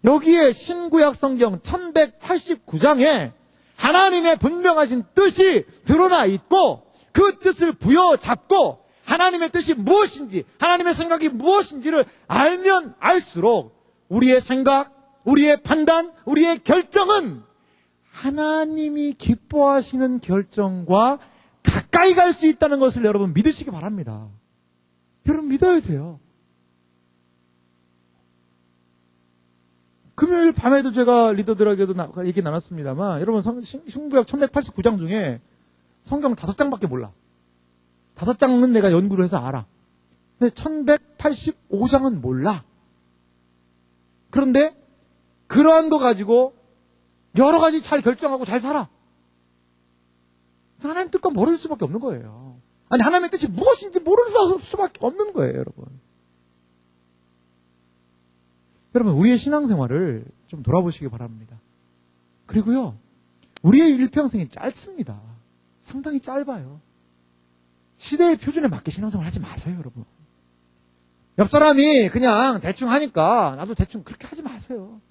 여기에 신구약 성경 1189장에 하나님의 분명하신 뜻이 드러나 있고 그 뜻을 부여잡고 하나님의 뜻이 무엇인지, 하나님의 생각이 무엇인지를 알면 알수록 우리의 생각, 우리의 판단, 우리의 결정은 하나님이 기뻐하시는 결정과 가까이 갈 수 있다는 것을 여러분 믿으시기 바랍니다. 여러분 믿어야 돼요. 금요일 밤에도 제가 리더들에게도 얘기 나눴습니다만, 여러분 신구약 1189장 중에 성경 5장밖에 몰라. 5장은 내가 연구를 해서 알아. 근데 1185장은 몰라. 그런데 그러한 거 가지고 여러 가지 잘 결정하고 잘 살아. 하나님 뜻과 모를 수밖에 없는 거예요. 아니, 하나님의 뜻이 무엇인지 모를 수밖에 없는 거예요, 여러분. 여러분, 우리의 신앙생활을 좀 돌아보시기 바랍니다. 그리고요, 우리의 일평생이 짧습니다. 상당히 짧아요. 시대의 표준에 맞게 신앙생활 하지 마세요, 여러분. 옆 사람이 그냥 대충 하니까 나도 대충 그렇게 하지 마세요.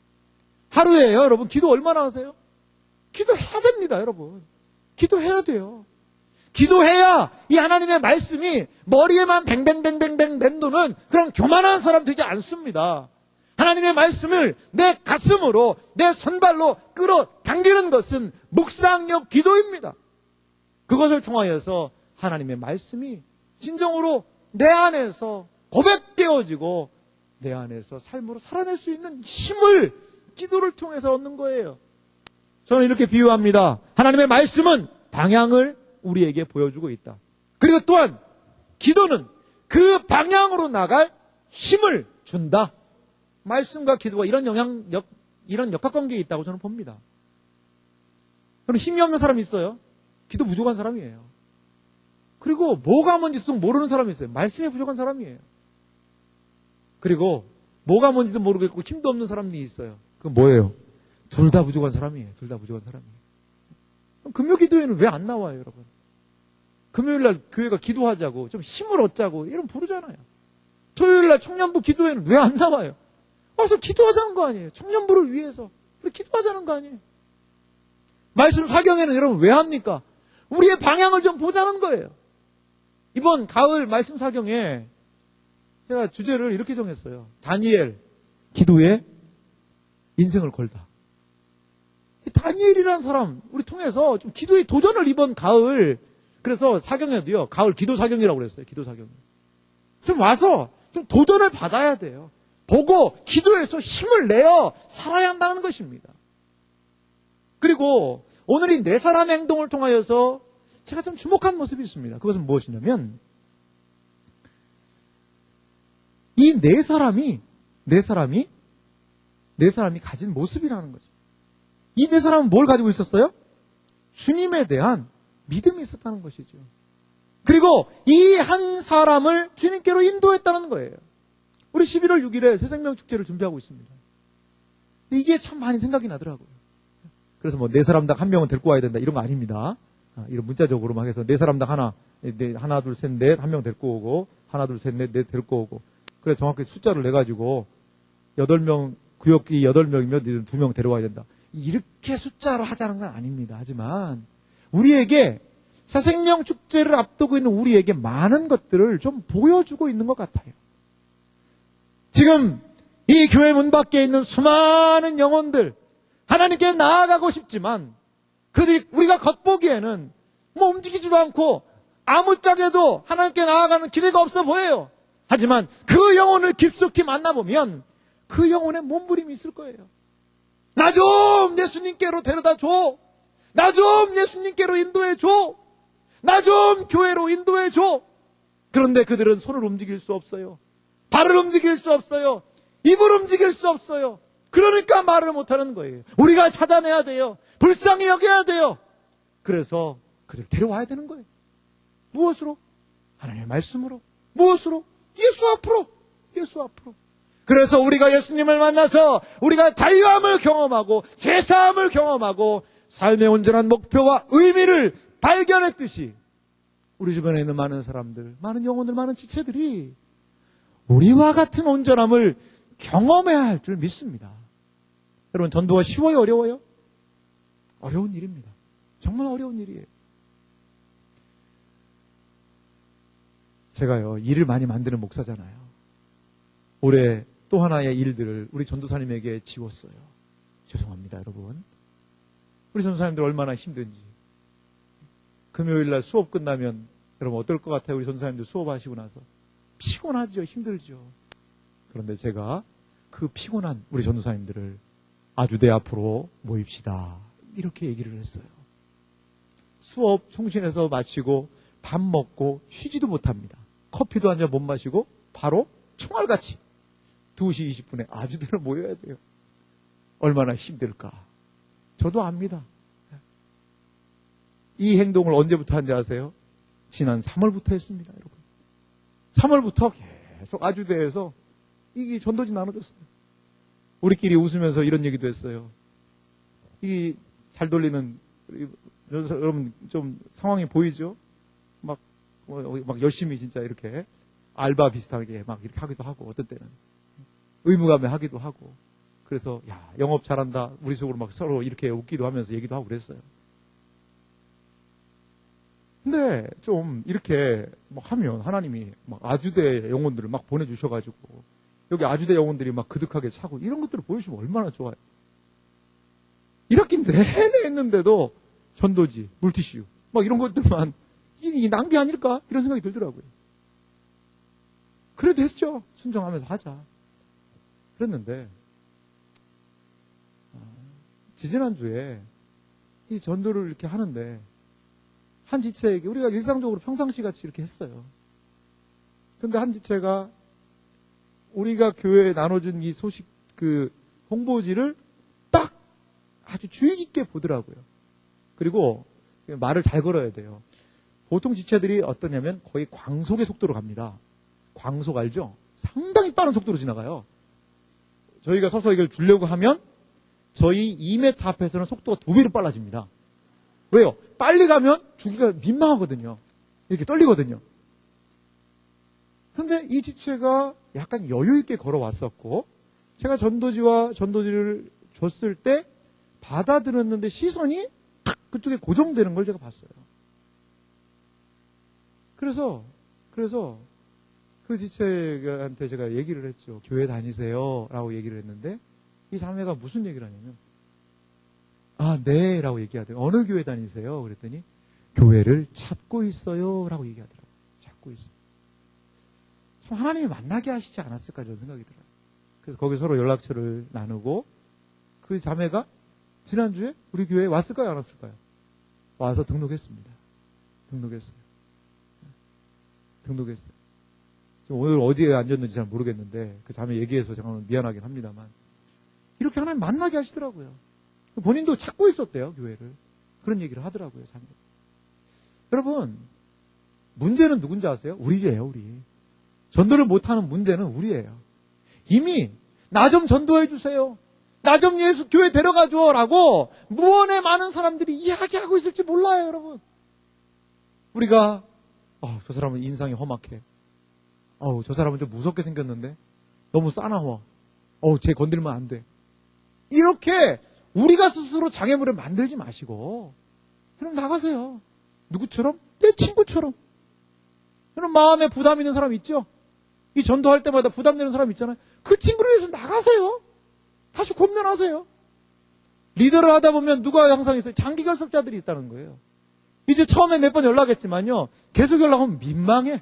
하루에요, 여러분, 기도 얼마나 하세요? 기도해야 됩니다, 여러분. 기도해야 돼요. 기도해야 이 하나님의 말씀이 머리에만 뱅뱅뱅뱅뱅 맴도는 그런 교만한 사람 되지 않습니다. 하나님의 말씀을 내 가슴으로, 내 손발로 끌어당기는 것은 묵상력 기도입니다. 그것을 통하여서 하나님의 말씀이 진정으로 내 안에서 고백되어지고 내 안에서 삶으로 살아낼 수 있는 힘을 기도를 통해서 얻는 거예요. 저는 이렇게 비유합니다. 하나님의 말씀은 방향을 우리에게 보여주고 있다. 그리고 또한 기도는 그 방향으로 나갈 힘을 준다. 말씀과 기도가 이런 역학관계에 있다고 저는 봅니다. 그럼 힘이 없는 사람이 있어요. 기도 부족한 사람이에요. 그리고 뭐가 뭔지도 모르는 사람이 있어요. 말씀에 부족한 사람이에요. 그리고 뭐가 뭔지도 모르겠고 힘도 없는 사람이 있어요. 그건 뭐예요? 둘 다 부족한 사람이에요. 둘 다 부족한 사람이에요. 그럼 금요 기도회는 왜 안 나와요, 여러분? 금요일날 교회가 기도하자고 좀 힘을 얻자고 이런 부르잖아요. 토요일날 청년부 기도회는 왜 안 나와요? 와서 기도하자는 거 아니에요. 청년부를 위해서 우리 기도하자는 거 아니에요. 말씀 사경에는 여러분 왜 합니까? 우리의 방향을 좀 보자는 거예요. 이번 가을 말씀 사경에 제가 주제를 이렇게 정했어요. 다니엘 기도에 인생을 걸다. 다니엘이라는 사람 우리 통해서 좀 기도의 도전을 이번 가을, 그래서 사경에도요 가을 기도 사경이라고 그랬어요. 기도 사경. 좀 와서 좀 도전을 받아야 돼요. 보고 기도해서 힘을 내어 살아야 한다는 것입니다. 그리고 오늘 이 네 사람의 행동을 통하여서 제가 좀 주목한 모습이 있습니다. 그것은 무엇이냐면 이 네 사람이 가진 모습이라는 거죠. 이 네 사람은 뭘 가지고 있었어요? 주님에 대한 믿음이 있었다는 것이죠. 그리고 이 한 사람을 주님께로 인도했다는 거예요. 우리 11월 6일에 새생명축제를 준비하고 있습니다. 이게 참 많이 생각이 나더라고요. 그래서 뭐 네 사람당 한 명은 데리고 와야 된다 이런 거 아닙니다. 이런 문자적으로 막 해서 네 사람당 하나 둘 셋 넷 한 명 데리고 오고 하나 둘 셋 넷 데리고 오고, 그래 정확히 숫자를 내가지고 8명 구역이 8명이면 니는 2명 데려와야 된다. 이렇게 숫자로 하자는 건 아닙니다. 하지만 우리에게 새생명축제를 앞두고 있는 우리에게 많은 것들을 좀 보여주고 있는 것 같아요. 지금 이 교회 문 밖에 있는 수많은 영혼들, 하나님께 나아가고 싶지만 그들이 우리가 겉보기에는 뭐 움직이지도 않고 아무짝에도 하나님께 나아가는 기대가 없어 보여요. 하지만 그 영혼을 깊숙이 만나보면 그 영혼에 몸부림이 있을 거예요. 나 좀 예수님께로 데려다 줘. 나 좀 예수님께로 인도해 줘. 나 좀 교회로 인도해 줘. 그런데 그들은 손을 움직일 수 없어요. 발을 움직일 수 없어요. 입을 움직일 수 없어요. 그러니까 말을 못하는 거예요. 우리가 찾아내야 돼요. 불쌍히 여겨야 돼요. 그래서 그들 데려와야 되는 거예요. 무엇으로? 하나님의 말씀으로. 무엇으로? 예수 앞으로. 예수 앞으로. 그래서 우리가 예수님을 만나서 우리가 자유함을 경험하고 죄사함을 경험하고 삶의 온전한 목표와 의미를 발견했듯이 우리 주변에 있는 많은 사람들, 많은 영혼들, 많은 지체들이 우리와 같은 온전함을 경험해야 할 줄 믿습니다. 여러분, 전도가 쉬워요? 어려워요? 어려운 일입니다. 정말 어려운 일이에요. 제가요, 일을 많이 만드는 목사잖아요. 올해 또 하나의 일들을 우리 전도사님에게 지웠어요. 죄송합니다, 여러분. 우리 전도사님들 얼마나 힘든지. 금요일 날 수업 끝나면 여러분 어떨 것 같아요? 우리 전도사님들 수업하시고 나서. 피곤하죠, 힘들죠. 그런데 제가 그 피곤한 우리 전도사님들을 아주대 앞으로 모입시다. 이렇게 얘기를 했어요. 수업 총신해서 마치고 밥 먹고 쉬지도 못합니다. 커피도 한 잔 못 마시고 바로 총알같이 2시 20분에 아주대로 모여야 돼요. 얼마나 힘들까. 저도 압니다. 이 행동을 언제부터 한지 아세요? 지난 3월부터 했습니다, 여러분. 3월부터 계속 아주대에서 이게 전도지 나눠줬어요. 우리끼리 웃으면서 이런 얘기도 했어요. 이 잘 돌리는, 여러분 좀 상황이 보이죠? 막 열심히 진짜 이렇게 알바 비슷하게 막 이렇게 하기도 하고, 어떤 때는 의무감에 하기도 하고, 그래서 야, 영업 잘한다. 우리 속으로 막 서로 이렇게 웃기도 하면서 얘기도 하고 그랬어요. 근데 좀 이렇게 막 하면 하나님이 막 아주대 영혼들을 막 보내주셔가지고 여기 아주대 영혼들이 막 그득하게 차고 이런 것들을 보여주시면 얼마나 좋아요. 이렇게 내내 했는데도 전도지, 물티슈 막 이런 것들만 이 낭비 아닐까? 이런 생각이 들더라고요. 그래도 했죠. 순종하면서 하자. 그랬는데 지지난주에 이 전도를 이렇게 하는데 한 지체에게 우리가 일상적으로 평상시 같이 이렇게 했어요. 그런데 한 지체가 우리가 교회에 나눠준 이 소식 그 홍보지를 딱 아주 주의 깊게 보더라고요. 그리고 말을 잘 걸어야 돼요. 보통 지체들이 어떠냐면 거의 광속의 속도로 갑니다. 광속 알죠? 상당히 빠른 속도로 지나가요. 저희가 서서 이걸 주려고 하면 저희 2m 앞에서는 속도가 2배로 빨라집니다. 왜요? 빨리 가면 주기가 민망하거든요. 이렇게 떨리거든요. 그런데 이 지체가 약간 여유 있게 걸어왔었고 제가 전도지를 줬을 때 받아들였는데 시선이 탁 그쪽에 고정되는 걸 제가 봤어요. 그래서 그 지체한테 제가 얘기를 했죠. 교회 다니세요? 라고 얘기를 했는데 이 자매가 무슨 얘기를 하냐면 아, 네 라고 얘기하더라고요. 어느 교회 다니세요? 그랬더니 교회를 찾고 있어요 라고 얘기하더라고요. 찾고 있어요. 참 하나님이 만나게 하시지 않았을까 저는 생각이 들어요. 그래서 거기 서로 연락처를 나누고 그 자매가 지난주에 우리 교회에 왔을까요? 안 왔을까요? 와서 등록했습니다. 등록했어요. 지금 오늘 어디에 앉았는지 잘 모르겠는데 그 자매 얘기해서 제가 미안하긴 합니다만 이렇게 하나님 만나게 하시더라고요. 본인도 찾고 있었대요, 교회를. 그런 얘기를 하더라고요, 자매. 여러분, 문제는 누군지 아세요? 우리예요, 우리. 전도를 못하는 문제는 우리예요. 이미 나 좀 전도해 주세요. 나 좀 예수 교회 데려가줘 라고 무언에 많은 사람들이 이야기하고 있을지 몰라요, 여러분. 우리가 저 사람은 인상이 험악해. 저 사람은 좀 무섭게 생겼는데 너무 싸나워. 쟤 건들면 안 돼. 이렇게 우리가 스스로 장애물을 만들지 마시고 그럼 나가세요. 누구처럼? 내 친구처럼. 그럼 마음에 부담 있는 사람 있죠? 이 전도할 때마다 부담되는 사람 있잖아요. 그 친구를 위해서 나가세요. 다시 권면하세요. 리더를 하다 보면 누가 항상 있어요? 장기 결석자들이 있다는 거예요. 이제 처음에 몇 번 연락했지만요. 계속 연락하면 민망해.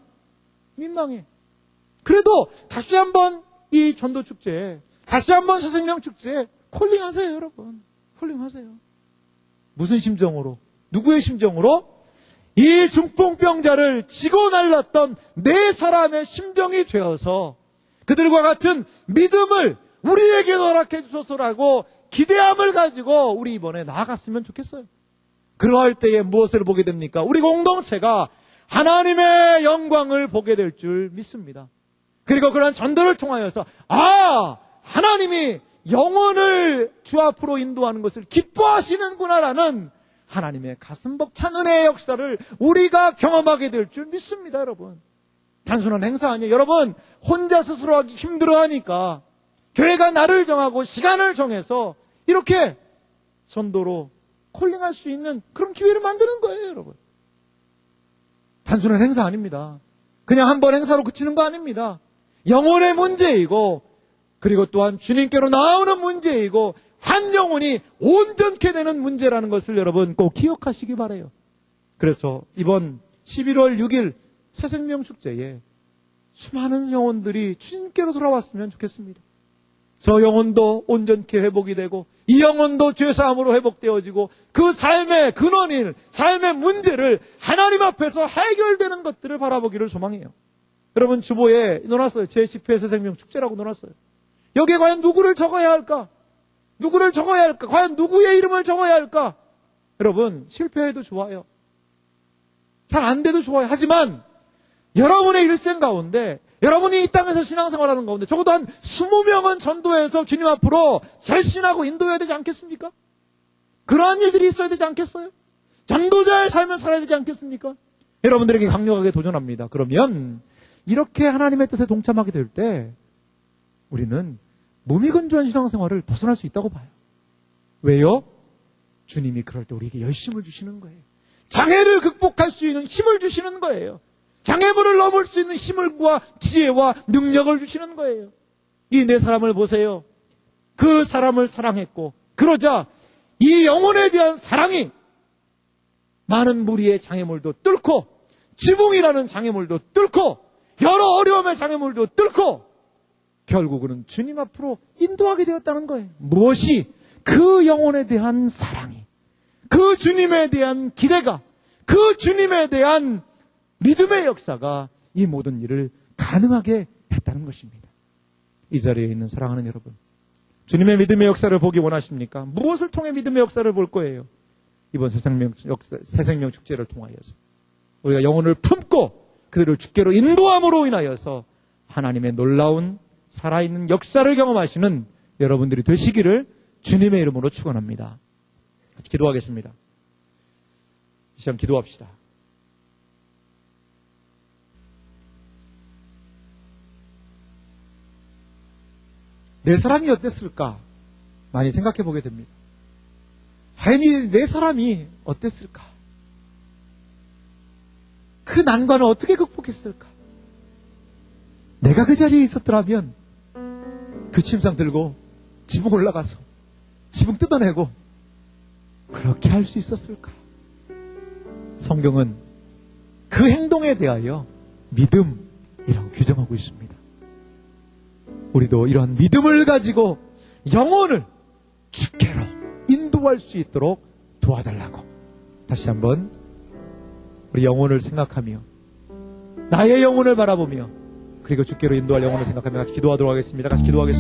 그래도 다시 한번 이 전도 축제, 다시 한번 새생명 축제 콜링하세요, 여러분. 콜링하세요. 무슨 심정으로? 누구의 심정으로? 이 중풍병자를 지고 날랐던 네 사람의 심정이 되어서 그들과 같은 믿음을 우리에게 허락해 주소서라고 기대함을 가지고 우리 이번에 나아갔으면 좋겠어요. 그러할 때에 무엇을 보게 됩니까? 우리 공동체가 하나님의 영광을 보게 될 줄 믿습니다. 그리고 그런 전도를 통하여서 하나님이 영혼을 주 앞으로 인도하는 것을 기뻐하시는구나라는 하나님의 가슴 벅찬 은혜의 역사를 우리가 경험하게 될 줄 믿습니다, 여러분. 단순한 행사 아니에요. 여러분, 혼자 스스로 하기 힘들어하니까 교회가 날을 정하고 시간을 정해서 이렇게 전도로 콜링할 수 있는 그런 기회를 만드는 거예요, 여러분. 단순한 행사 아닙니다. 그냥 한 번 행사로 그치는 거 아닙니다. 영혼의 문제이고, 그리고 또한 주님께로 나오는 문제이고, 한 영혼이 온전케 되는 문제라는 것을 여러분 꼭 기억하시기 바라요. 그래서 이번 11월 6일 새생명 축제에 수많은 영혼들이 주님께로 돌아왔으면 좋겠습니다. 저 영혼도 온전케 회복이 되고, 이 영혼도 죄사함으로 회복되어지고, 그 삶의 근원인, 삶의 문제를 하나님 앞에서 해결되는 것들을 바라보기를 소망해요. 여러분 주보에 넣어놨어요. 제10회 새생명 축제라고 넣어놨어요. 여기에 과연 누구를 적어야 할까? 누구를 적어야 할까? 과연 누구의 이름을 적어야 할까? 여러분 실패해도 좋아요. 잘 안 돼도 좋아요. 하지만 여러분의 일생 가운데, 여러분이 이 땅에서 신앙생활하는 가운데 적어도 한 20명은 전도해서 주님 앞으로 결신하고 인도해야 되지 않겠습니까? 그러한 일들이 있어야 되지 않겠어요? 전도자의 삶을 살아야 되지 않겠습니까? 여러분들에게 강력하게 도전합니다. 그러면 이렇게 하나님의 뜻에 동참하게 될 때 우리는 무미건조한 신앙생활을 벗어날 수 있다고 봐요. 왜요? 주님이 그럴 때 우리에게 열심을 주시는 거예요. 장애를 극복할 수 있는 힘을 주시는 거예요. 장애물을 넘을 수 있는 힘과 지혜와 능력을 주시는 거예요. 이 네 사람을 보세요. 그 사람을 사랑했고, 그러자 이 영혼에 대한 사랑이 많은 무리의 장애물도 뚫고, 지붕이라는 장애물도 뚫고, 여러 어려움의 장애물도 뚫고 결국은 주님 앞으로 인도하게 되었다는 거예요. 무엇이? 그 영혼에 대한 사랑이, 그 주님에 대한 기대가, 그 주님에 대한 믿음의 역사가 이 모든 일을 가능하게 했다는 것입니다. 이 자리에 있는 사랑하는 여러분, 주님의 믿음의 역사를 보기 원하십니까? 무엇을 통해 믿음의 역사를 볼 거예요? 이번 새생명 축제를 통하여서 우리가 영혼을 품고 그들을 주께로 인도함으로 인하여서 하나님의 놀라운 살아있는 역사를 경험하시는 여러분들이 되시기를 주님의 이름으로 축원합니다. 같이 기도하겠습니다. 이 시간 기도합시다. 내 사람이 어땠을까? 많이 생각해 보게 됩니다. 과연 내 사람이 어땠을까? 그 난관을 어떻게 극복했을까? 내가 그 자리에 있었더라면 그 침상 들고 지붕 올라가서 지붕 뜯어내고 그렇게 할 수 있었을까? 성경은 그 행동에 대하여 믿음이라고 규정하고 있습니다. 우리도 이러한 믿음을 가지고 영혼을 주께로 인도할 수 있도록 도와달라고 다시 한번 우리 영혼을 생각하며 나의 영혼을 바라보며 그리고 주께로 인도할 영혼을 생각하며 같이 기도하도록 하겠습니다. 같이 기도하겠습니다.